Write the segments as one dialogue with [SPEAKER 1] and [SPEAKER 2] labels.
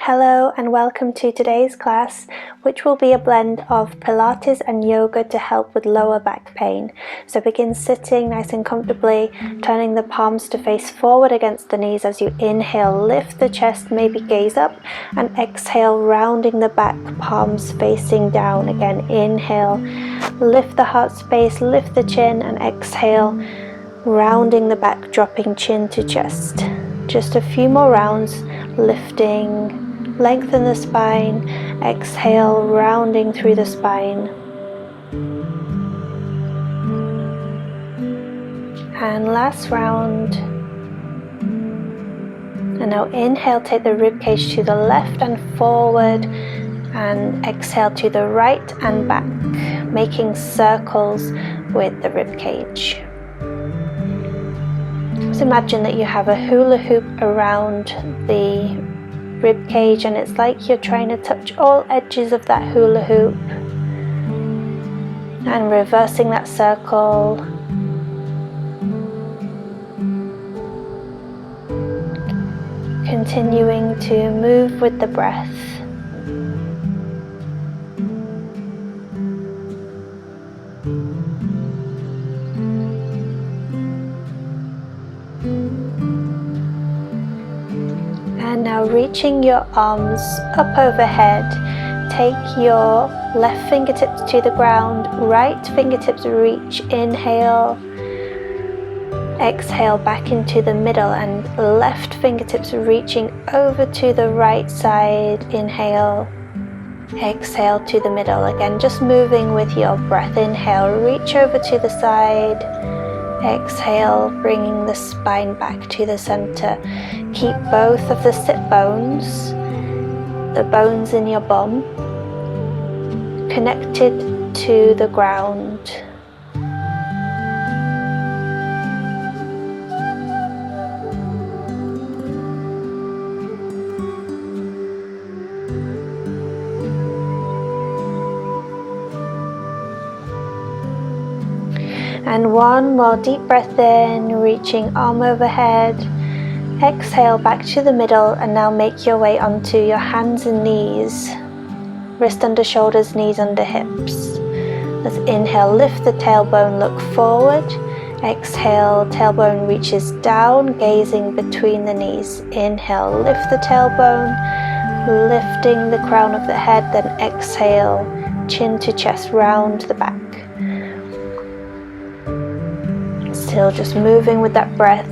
[SPEAKER 1] Hello and welcome to today's class, which will be a blend of Pilates and yoga to help with lower back pain. So begin sitting nice and comfortably, turning the palms to face forward against the knees as you inhale, lift the chest, maybe gaze up, and exhale, rounding the back, palms facing down. Again, inhale, lift the heart space, lift the chin, and exhale, rounding the back, dropping chin to chest. Just a few more rounds, lifting, lengthen the spine, exhale, rounding through the spine. And last round. And now inhale, take the ribcage to the left and forward, and exhale to the right and back, making circles with the ribcage. Just imagine that you have a hula hoop around the rib cage, and it's like you're trying to touch all edges of that hula hoop and reversing that circle. Continuing to move with the breath. And now reaching your arms up overhead, take your left fingertips to the ground, right fingertips reach, inhale, exhale back into the middle, and left fingertips reaching over to the right side, inhale, exhale to the middle. Again, just moving with your breath, inhale, reach over to the side, exhale, bringing the spine back to the center. Keep both of the sit bones, the bones in your bum, connected to the ground. And one more deep breath in, reaching arm overhead. Exhale back to the middle, and now make your way onto your hands and knees. Wrist under shoulders, knees under hips. Let's inhale, lift the tailbone, look forward. Exhale, tailbone reaches down, gazing between the knees. Inhale, lift the tailbone, lifting the crown of the head, then exhale, chin to chest, round the back. Still just moving with that breath.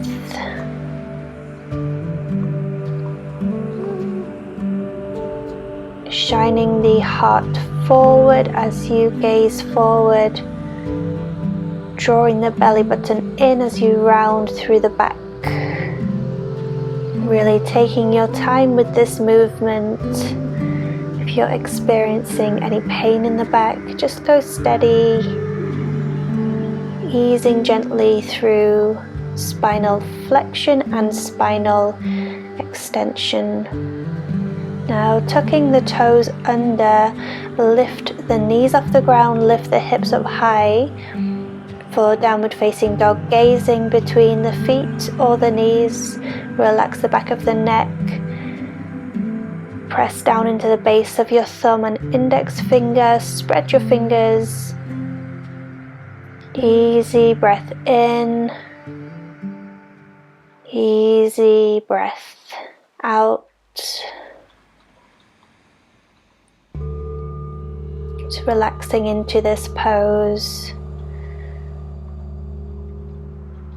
[SPEAKER 1] Shining the heart forward as you gaze forward. Drawing the belly button in as you round through the back. Really taking your time with this movement. If you're experiencing any pain in the back, just go steady. Easing gently through spinal flexion and spinal extension. Now tucking the toes under, lift the knees off the ground, lift the hips up high for downward facing dog, gazing between the feet or the knees. Relax the back of the neck. Press down into the base of your thumb and index finger, spread your fingers. Easy breath in, easy breath out. Just relaxing into this pose.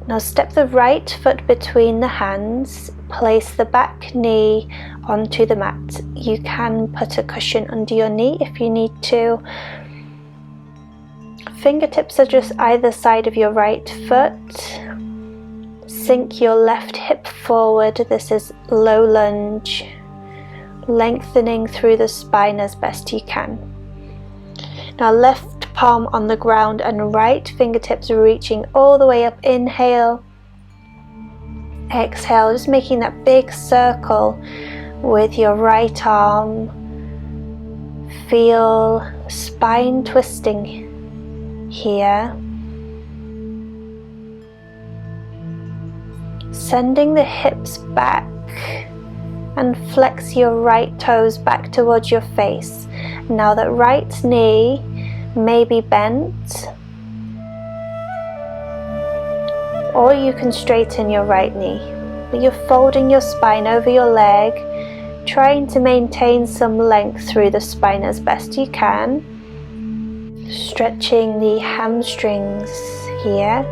[SPEAKER 1] Now step the right foot between the hands, place the back knee onto the mat. You can put a cushion under your knee if you need to. Fingertips are just either side of your right foot. Sink your left hip forward. This is low lunge. Lengthening through the spine as best you can. Now left palm on the ground and right fingertips reaching all the way up. Inhale. Exhale, just making that big circle with your right arm. Feel spine twisting here. Sending the hips back and flex your right toes back towards your face. Now that right knee may be bent, or you can straighten your right knee, but you're folding your spine over your leg, trying to maintain some length through the spine as best you can, stretching the hamstrings here.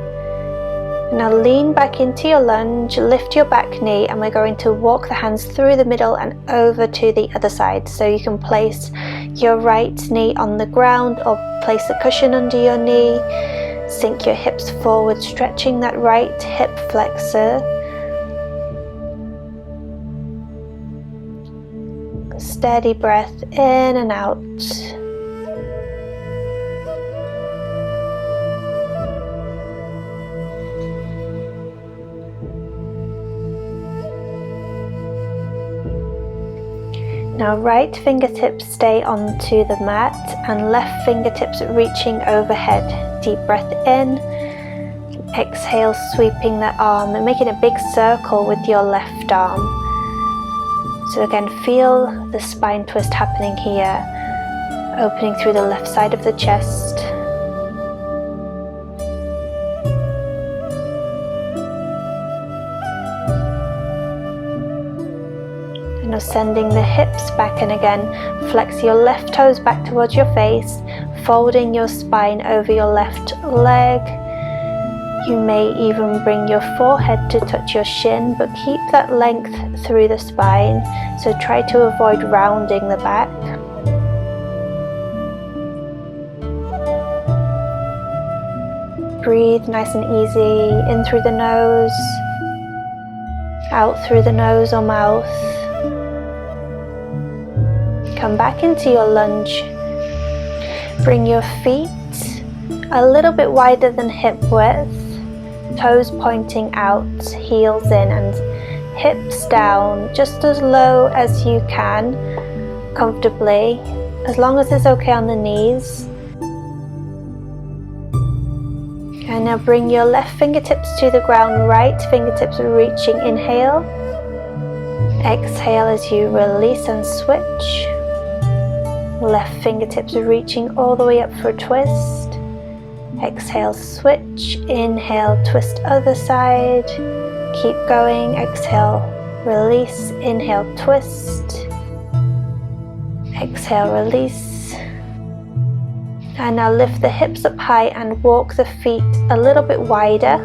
[SPEAKER 1] Now lean back into your lunge, lift your back knee, and we're going to walk the hands through the middle and over to the other side. So you can place your right knee on the ground or place a cushion under your knee. Sink your hips forward, stretching that right hip flexor. Steady breath in and out. Now right fingertips stay onto the mat and left fingertips reaching overhead. Deep breath in, exhale, sweeping the arm and making a big circle with your left arm. So again, feel the spine twist happening here, opening through the left side of the chest. Now sending the hips back, and again flex your left toes back towards your face, folding your spine over your left leg. You may even bring your forehead to touch your shin, but keep that length through the spine, so try to avoid rounding the back. Breathe nice and easy, in through the nose, out through the nose or mouth. Come back into your lunge. Bring your feet a little bit wider than hip width, toes pointing out, heels in, and hips down just as low as you can, comfortably, as long as it's okay on the knees. And now bring your left fingertips to the ground, right fingertips reaching, inhale. Exhale as you release and switch. Left fingertips reaching all the way up for a twist. Exhale, switch. Inhale, twist other side. Keep going. Exhale, release. Inhale, twist. Exhale, release. And now lift the hips up high and walk the feet a little bit wider.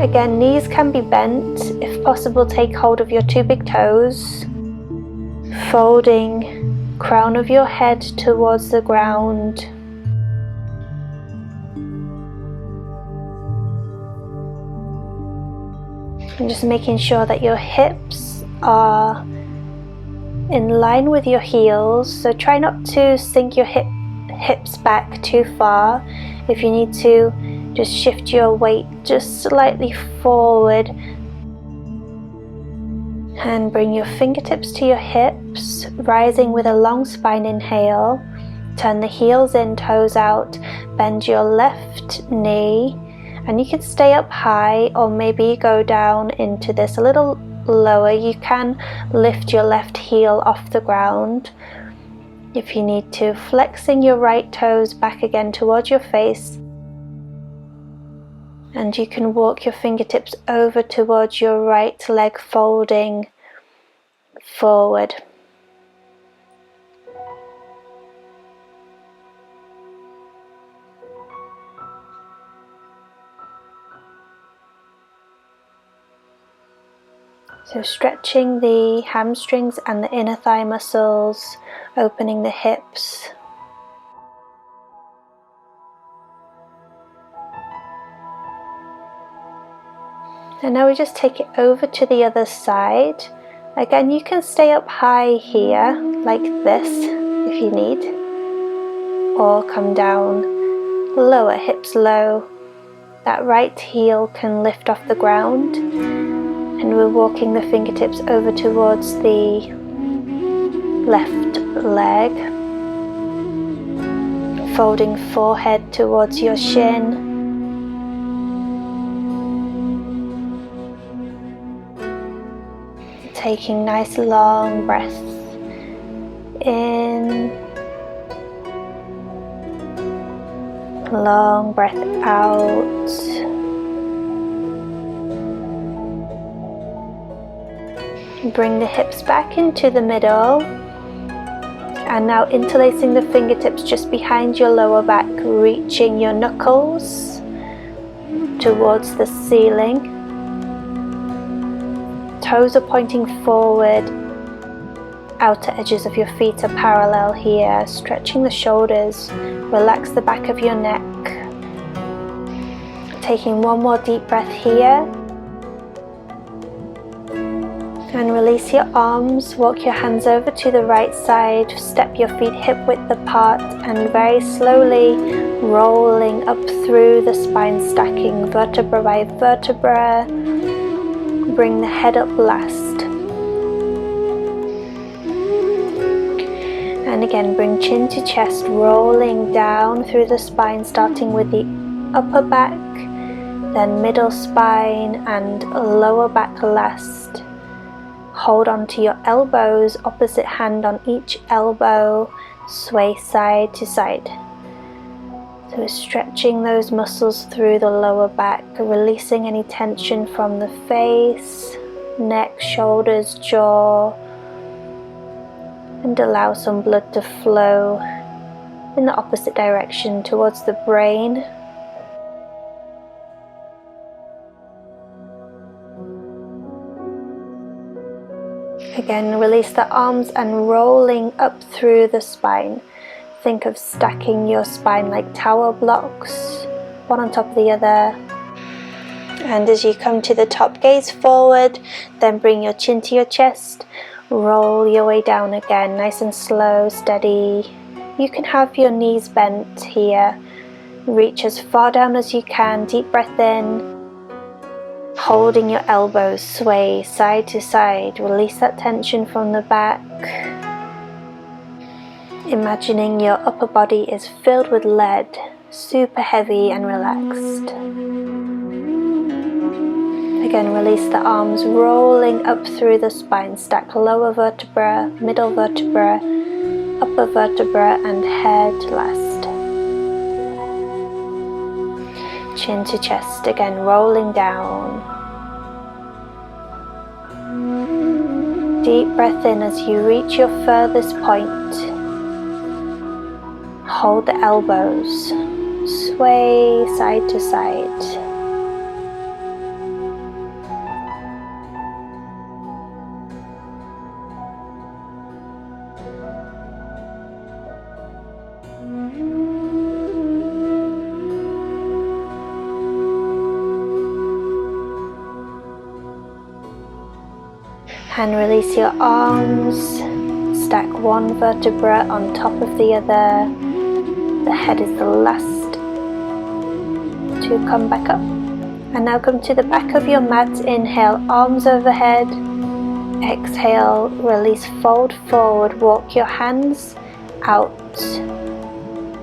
[SPEAKER 1] Again, knees can be bent. If possible, take hold of your two big toes. Folding crown of your head towards the ground. And just making sure that your hips are in line with your heels. So try not to sink your hips back too far. If you need to, just shift your weight just slightly forward. And bring your fingertips to your hips, rising with a long spine inhale. Turn the heels in, toes out, bend your left knee, and you can stay up high or maybe go down into this a little lower. You can lift your left heel off the ground if you need to, flexing your right toes back again towards your face. And you can walk your fingertips over towards your right leg, folding forward. So stretching the hamstrings and the inner thigh muscles, opening the hips. And now we just take it over to the other side. Again, you can stay up high here, like this, if you need. Or come down lower, hips low. That right heel can lift off the ground. And we're walking the fingertips over towards the left leg. Folding forehead towards your shin. Taking nice long breaths in, long breath out. Bring the hips back into the middle, and now interlacing the fingertips just behind your lower back, reaching your knuckles towards the ceiling. Toes are pointing forward, outer edges of your feet are parallel here, stretching the shoulders, relax the back of your neck. Taking one more deep breath here. And release your arms, walk your hands over to the right side, step your feet hip width apart, and very slowly rolling up through the spine, stacking vertebra by vertebra. Bring the head up last. And again, bring chin to chest, rolling down through the spine, starting with the upper back, then middle spine and lower back last. Hold on to your elbows, opposite hand on each elbow, sway side to side. So stretching those muscles through the lower back, releasing any tension from the face, neck, shoulders, jaw, and allow some blood to flow in the opposite direction towards the brain. Again, release the arms and rolling up through the spine. Think of stacking your spine like tower blocks, one on top of the other. And as you come to the top, gaze forward, then bring your chin to your chest, roll your way down again, nice and slow, steady. You can have your knees bent here. Reach as far down as you can, deep breath in. Holding your elbows, sway side to side, release that tension from the back. Imagining your upper body is filled with lead, super heavy and relaxed. Again, release the arms, rolling up through the spine, stack lower vertebra, middle vertebra, upper vertebra and head last. Chin to chest, again rolling down. Deep breath in as you reach your furthest point. Hold the elbows, sway side to side. And release your arms, stack one vertebra on top of the other. The head is the last to come back up. And now come to the back of your mat, inhale, arms overhead. Exhale, release, fold forward, walk your hands out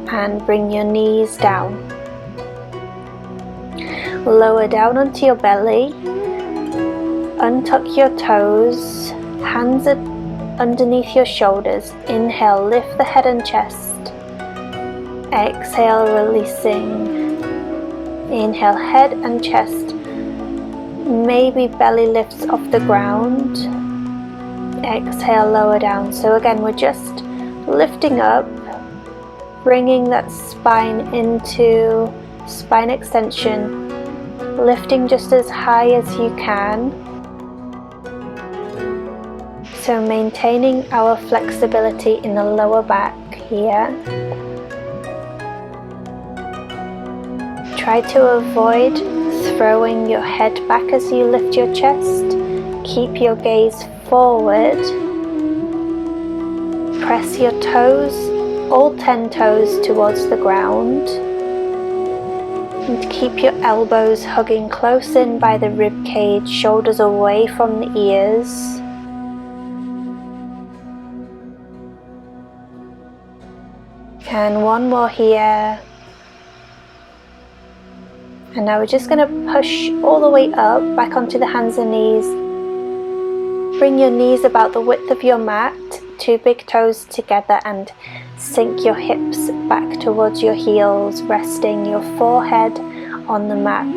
[SPEAKER 1] and bring your knees down. Lower down onto your belly. Untuck your toes, hands underneath your shoulders. Inhale, lift the head and chest. Exhale, releasing. Inhale, head and chest. Maybe belly lifts off the ground. Exhale, lower down. So again, we're just lifting up, bringing that spine into spine extension, lifting just as high as you can. So maintaining our flexibility in the lower back here. Try to avoid throwing your head back as you lift your chest. Keep your gaze forward. Press your toes, all 10 toes towards the ground. And keep your elbows hugging close in by the rib cage, shoulders away from the ears. And one more here. And now we're just going to push all the way up, back onto the hands and knees. Bring your knees about the width of your mat, 2 big toes together, and sink your hips back towards your heels, resting your forehead on the mat.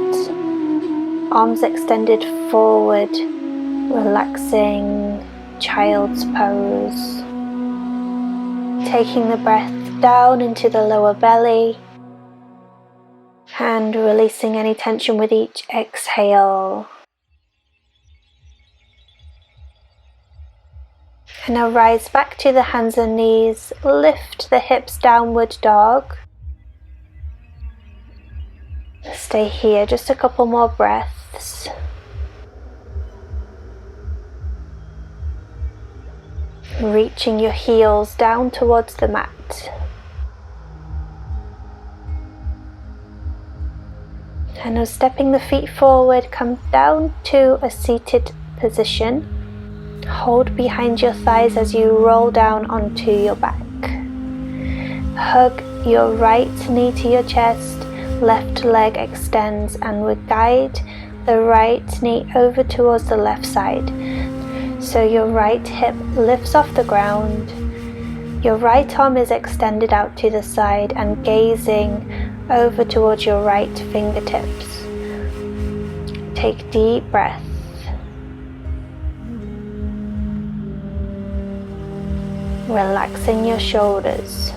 [SPEAKER 1] Arms extended forward, relaxing child's pose. Taking the breath down into the lower belly and releasing any tension with each exhale. And now rise back to the hands and knees, lift the hips, downward dog. Stay here, just a couple more breaths. Reaching your heels down towards the mat. And now stepping the feet forward, come down to a seated position. Hold behind your thighs as you roll down onto your back. Hug your right knee to your chest, left leg extends, and we guide the right knee over towards the left side. So your right hip lifts off the ground. Your right arm is extended out to the side and gazing over towards your right fingertips. Take deep breath. Relaxing your shoulders.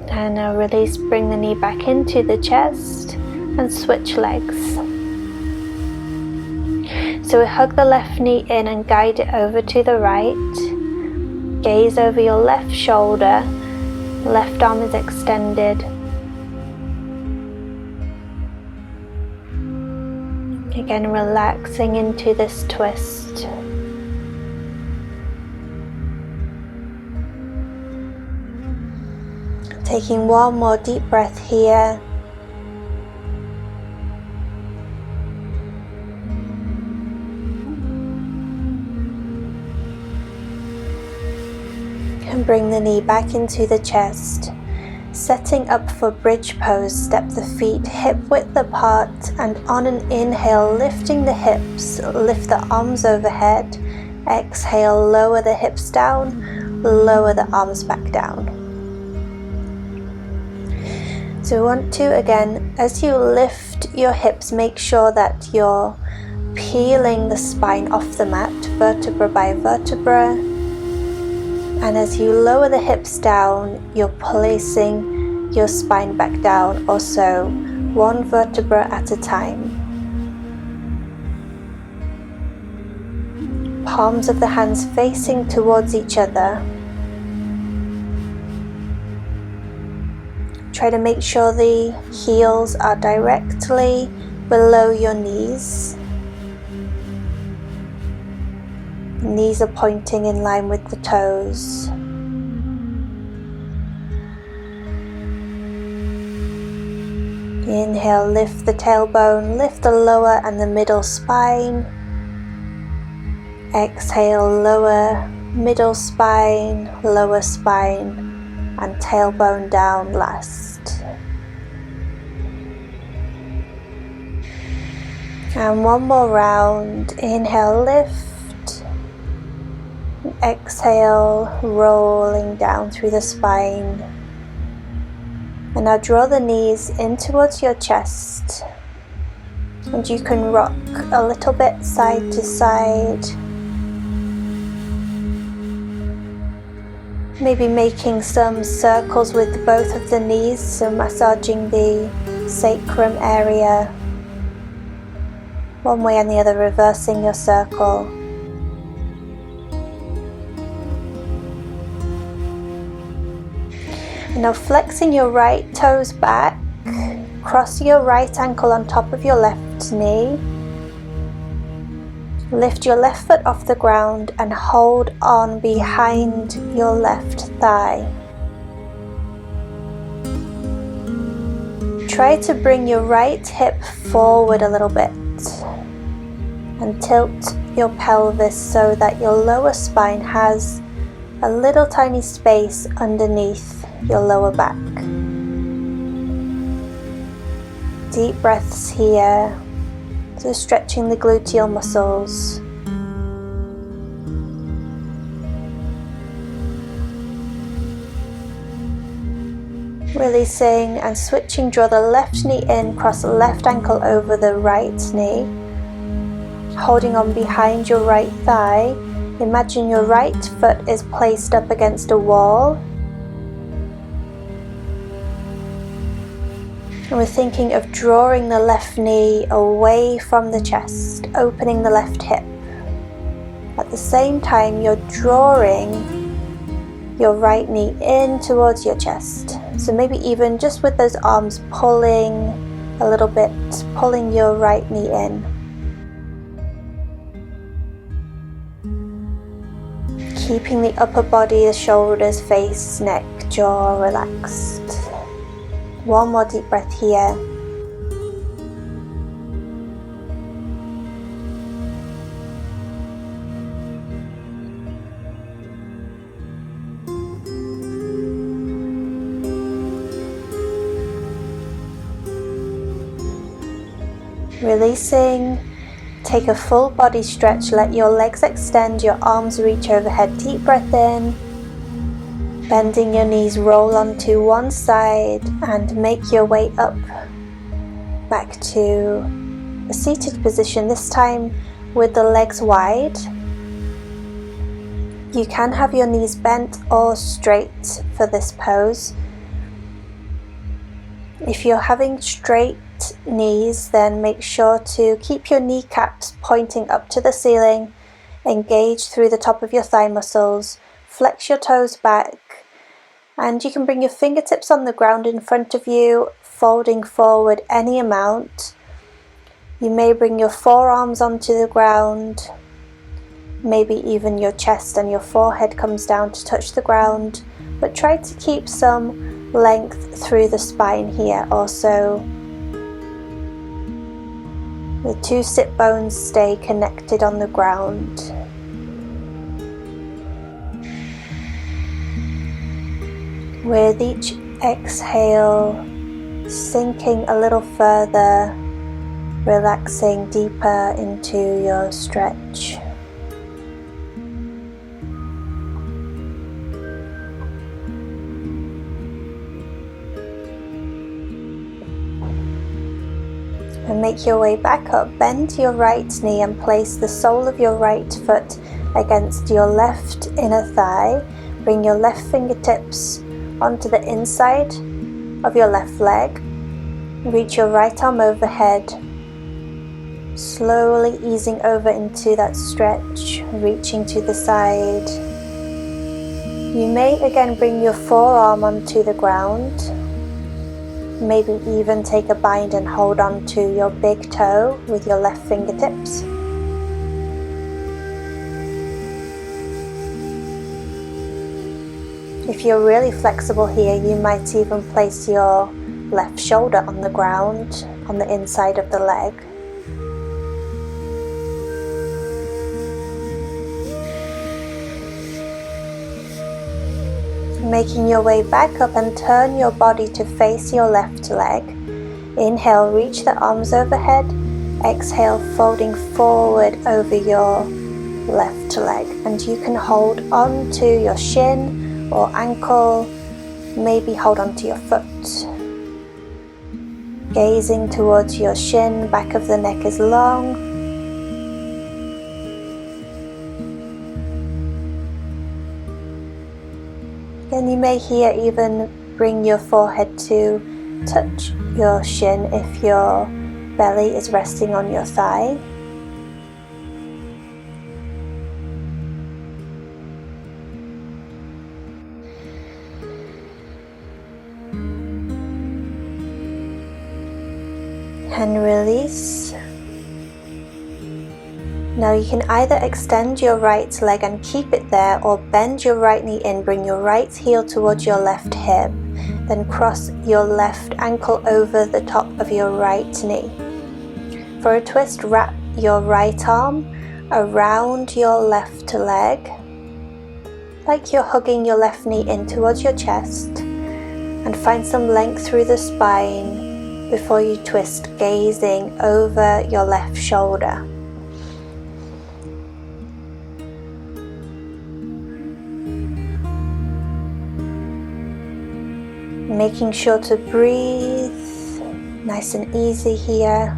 [SPEAKER 1] And now release, bring the knee back into the chest and switch legs. So we hug the left knee in and guide it over to the right. Gaze over your left shoulder. Left arm is extended. Again, relaxing into this twist. Taking one more deep breath here. And bring the knee back into the chest. Setting up for bridge pose, step the feet hip width apart, and on an inhale, lifting the hips, lift the arms overhead. Exhale, lower the hips down, lower the arms back down. So we want to, again, as you lift your hips, make sure that you're peeling the spine off the mat, vertebra by vertebra. And as you lower the hips down, you're placing your spine back down, also one vertebra at a time. Palms of the hands facing towards each other. Try to make sure the heels are directly below your knees. Knees are pointing in line with the toes. Inhale, lift the tailbone, lift the lower and the middle spine. Exhale, lower middle spine, lower spine, and tailbone down last. And one more round. Inhale, lift. Exhale, rolling down through the spine. And now draw the knees in towards your chest. And you can rock a little bit side to side. Maybe making some circles with both of the knees, so massaging the sacrum area. One way and the other, reversing your circle. And now flexing your right toes back, cross your right ankle on top of your left knee. Lift your left foot off the ground and hold on behind your left thigh. Try to bring your right hip forward a little bit and tilt your pelvis so that your lower spine has a little tiny space underneath your lower back. Deep breaths here, so stretching the gluteal muscles. Releasing and switching, draw the left knee in, cross the left ankle over the right knee. Holding on behind your right thigh, imagine your right foot is placed up against a wall. And we're thinking of drawing the left knee away from the chest, opening the left hip. At the same time, you're drawing your right knee in towards your chest. So maybe even just with those arms pulling a little bit, pulling your right knee in. Keeping the upper body, the shoulders, face, neck, jaw relaxed. One more deep breath here. Releasing, take a full body stretch, let your legs extend, your arms reach overhead, deep breath in, bending your knees, roll onto one side and make your way up back to a seated position, this time with the legs wide. You can have your knees bent or straight for this pose. If you're having straight knees, then make sure to keep your kneecaps pointing up to the ceiling, engage through the top of your thigh muscles, flex your toes back, and you can bring your fingertips on the ground in front of you, folding forward any amount. You may bring your forearms onto the ground, maybe even your chest and your forehead comes down to touch the ground, but try to keep some length through the spine here also. The two sit bones stay connected on the ground. With each exhale, sinking a little further, relaxing deeper into your stretch. And make your way back up, bend your right knee and place the sole of your right foot against your left inner thigh. Bring your left fingertips onto the inside of your left leg. Reach your right arm overhead, slowly easing over into that stretch, reaching to the side. You may again bring your forearm onto the ground. Maybe even take a bind and hold on to your big toe with your left fingertips. If you're really flexible here, you might even place your left shoulder on the ground, on the inside of the leg. Making your way back up and turn your body to face your left leg. Inhale, reach the arms overhead. Exhale, folding forward over your left leg. And you can hold on to your shin or ankle, maybe hold on to your foot. Gazing towards your shin, back of the neck is long. And you may here even bring your forehead to touch your shin if your belly is resting on your thigh. And release. Now you can either extend your right leg and keep it there, or bend your right knee in, bring your right heel towards your left hip, then cross your left ankle over the top of your right knee. For a twist, wrap your right arm around your left leg, like you're hugging your left knee in towards your chest, and find some length through the spine before you twist, gazing over your left shoulder. Making sure to breathe nice and easy here.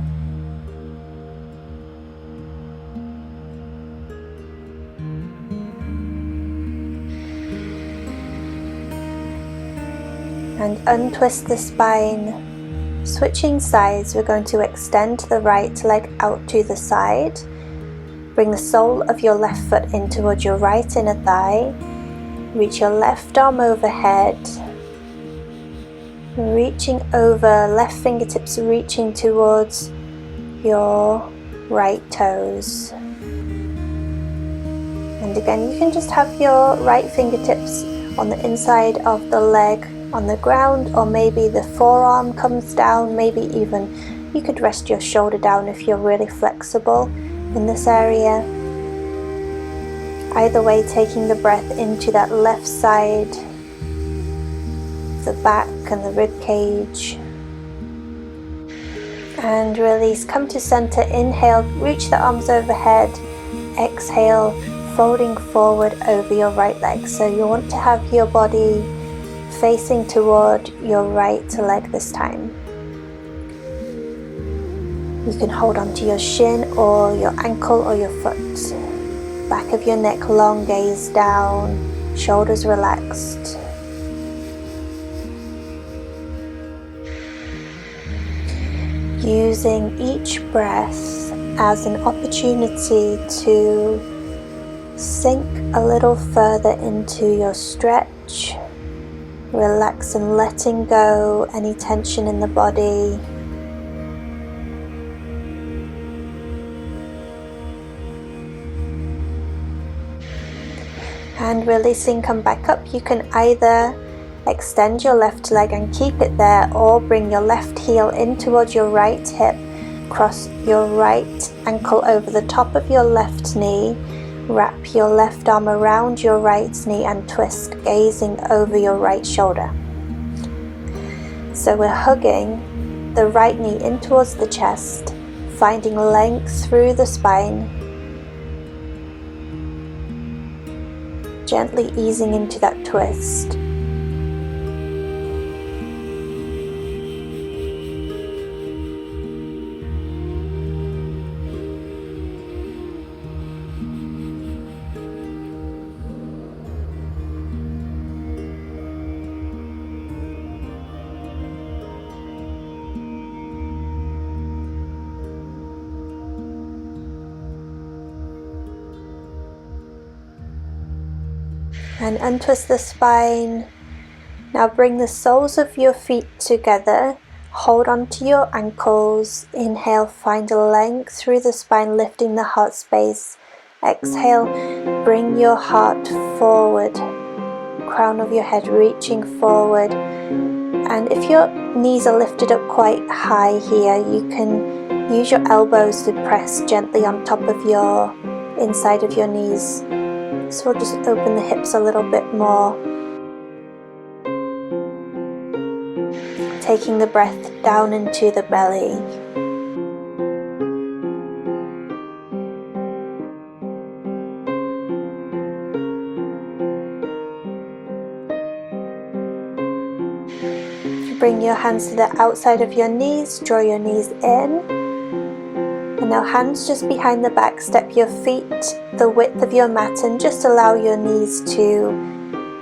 [SPEAKER 1] And untwist the spine. Switching sides, we're going to extend the right leg out to the side. Bring the sole of your left foot in towards your right inner thigh. Reach your left arm overhead. Reaching over, left fingertips reaching towards your right toes. And again, you can just have your right fingertips on the inside of the leg on the ground, or maybe the forearm comes down, maybe even you could rest your shoulder down if you're really flexible in this area. Either way, taking the breath into that left side, the back and the rib cage, and release. Come to center, inhale, reach the arms overhead, exhale, folding forward over your right leg. So you want to have your body facing toward your right leg this time. You can hold onto your shin or your ankle or your foot. Back of your neck long, gaze down, shoulders relaxed. Using each breath as an opportunity to sink a little further into your stretch, relax and letting go any tension in the body. And releasing, come back up. You can either extend your left leg and keep it there, or bring your left heel in towards your right hip, cross your right ankle over the top of your left knee, wrap your left arm around your right knee and twist, gazing over your right shoulder. So we're hugging the right knee in towards the chest, finding length through the spine, gently easing into that twist. And untwist the spine. Now bring the soles of your feet together. Hold onto your ankles. Inhale, find a length through the spine, lifting the heart space. Exhale, bring your heart forward. Crown of your head reaching forward. And if your knees are lifted up quite high here, you can use your elbows to press gently on top of your inside of your knees. So we'll just open the hips a little bit more. Taking the breath down into the belly. Bring your hands to the outside of your knees, draw your knees in. And now hands just behind the back, step your feet the width of your mat and just allow your knees to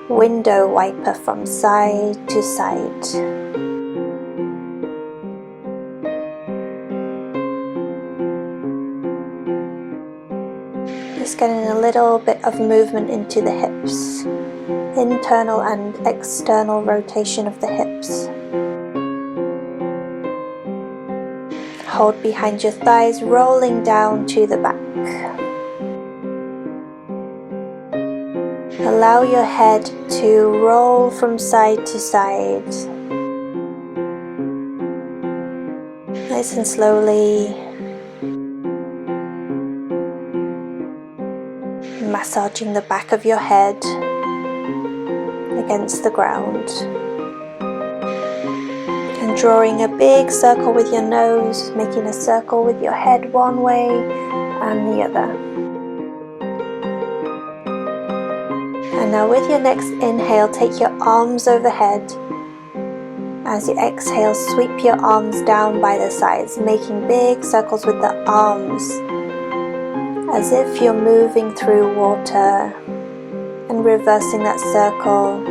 [SPEAKER 1] window wiper from side to side. Just getting a little bit of movement into the hips, internal and external rotation of the hips. Hold behind your thighs, rolling down to the back. Allow your head to roll from side to side. Nice and slowly. Massaging the back of your head. against the ground. And drawing a big circle with your nose, making a circle with your head one way and the other. And now with your next inhale, take your arms overhead. As you exhale, sweep your arms down by the sides, making big circles with the arms, as if you're moving through water, and reversing that circle.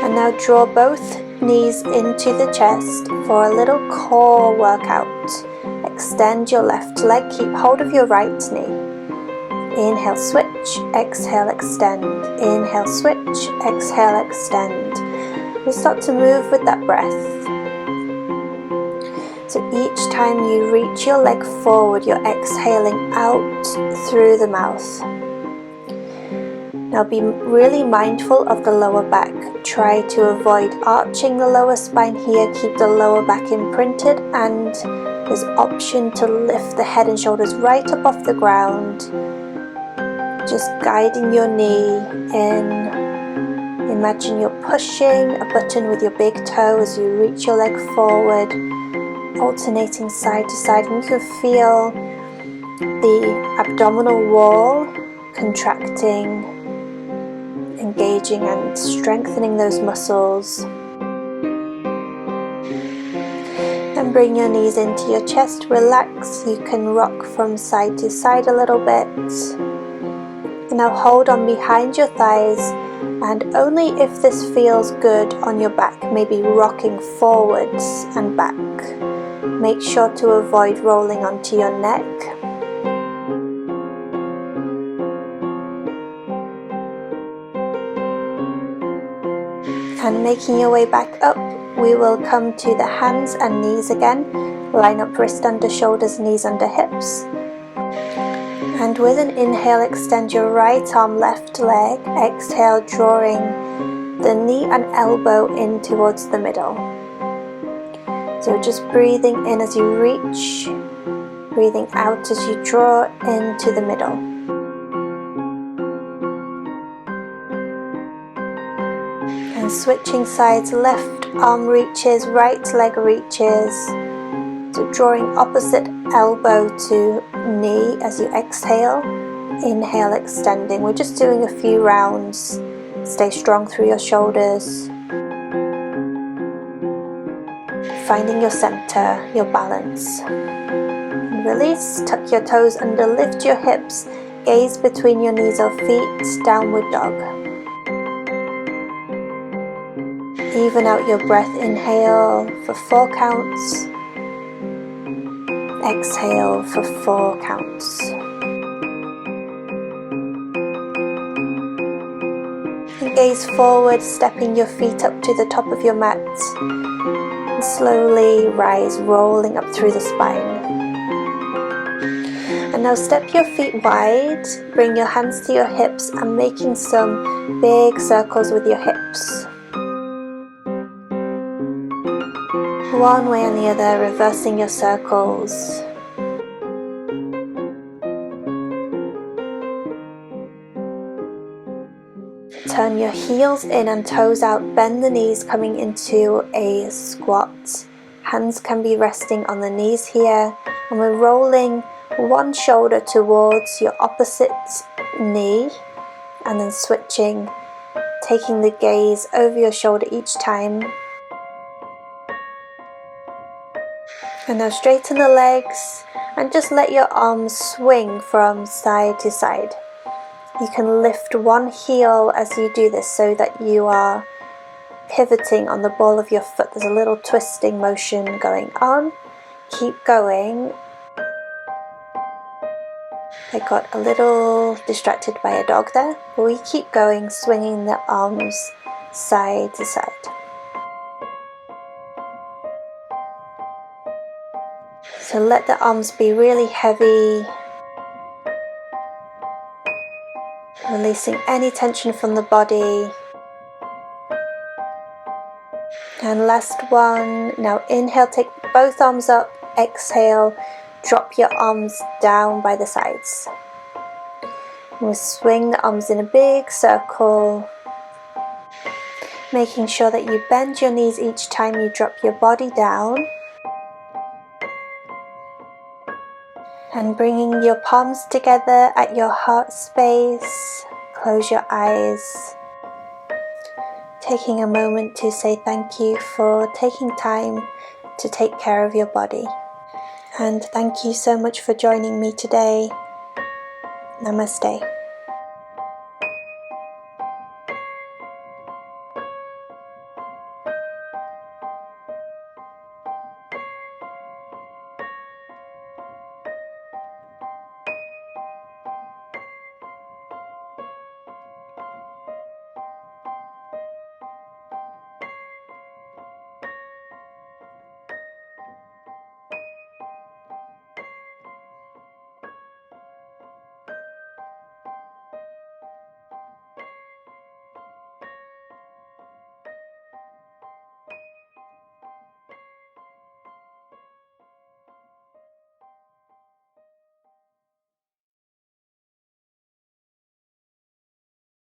[SPEAKER 1] And now draw both knees into the chest for a little core workout. Extend your left leg, keep hold of your right knee. Inhale, switch, exhale, extend. Inhale, switch, exhale, extend. We start to move with that breath. So each time you reach your leg forward, you're exhaling out through the mouth. Now be really mindful of the lower back. Try to avoid arching the lower spine here. Keep the lower back imprinted, and there's option to lift the head and shoulders right up off the ground. Just guiding your knee in. Imagine you're pushing a button with your big toe as you reach your leg forward, alternating side to side, and you can feel the abdominal wall contracting, engaging and strengthening those muscles. And bring your knees into your chest, relax. You can rock from side to side a little bit. And now hold on behind your thighs, and only if this feels good on your back, maybe rocking forwards and back. Make sure to avoid rolling onto your neck. And making your way back up, we will come to the hands and knees again. Line up wrist under shoulders, knees under hips. And with an inhale, extend your right arm, left leg. Exhale, drawing the knee and elbow in towards the middle. So just breathing in as you reach, breathing out as you draw into the middle. And switching sides, left arm reaches, right leg reaches. So drawing opposite elbow to knee as you exhale. Inhale, extending. We're just doing a few rounds. Stay strong through your shoulders. Finding your center, your balance. And release, tuck your toes under, lift your hips, gaze between your knees or feet, downward dog. Even out your breath, inhale for 4 counts. Exhale for 4 counts. And gaze forward, stepping your feet up to the top of your mat. And slowly rise, rolling up through the spine. And now step your feet wide, bring your hands to your hips and making some big circles with your hips. One way and the other, reversing your circles. Turn your heels in and toes out, bend the knees coming into a squat. Hands can be resting on the knees here, and we're rolling one shoulder towards your opposite knee and then switching, taking the gaze over your shoulder each time. And now straighten the legs and just let your arms swing from side to side. You can lift one heel as you do this so that you are pivoting on the ball of your foot. There's a little twisting motion going on. Keep going. I got a little distracted by a dog there, but we keep going, swinging the arms side to side. So let the arms be really heavy, releasing any tension from the body. And last one. Now inhale, take both arms up. Exhale, drop your arms down by the sides. We'll swing the arms in a big circle, making sure that you bend your knees each time you drop your body down. And bringing your palms together at your heart space. Close your eyes. Taking a moment to say thank you for taking time to take care of your body. And thank you so much for joining me today. Namaste.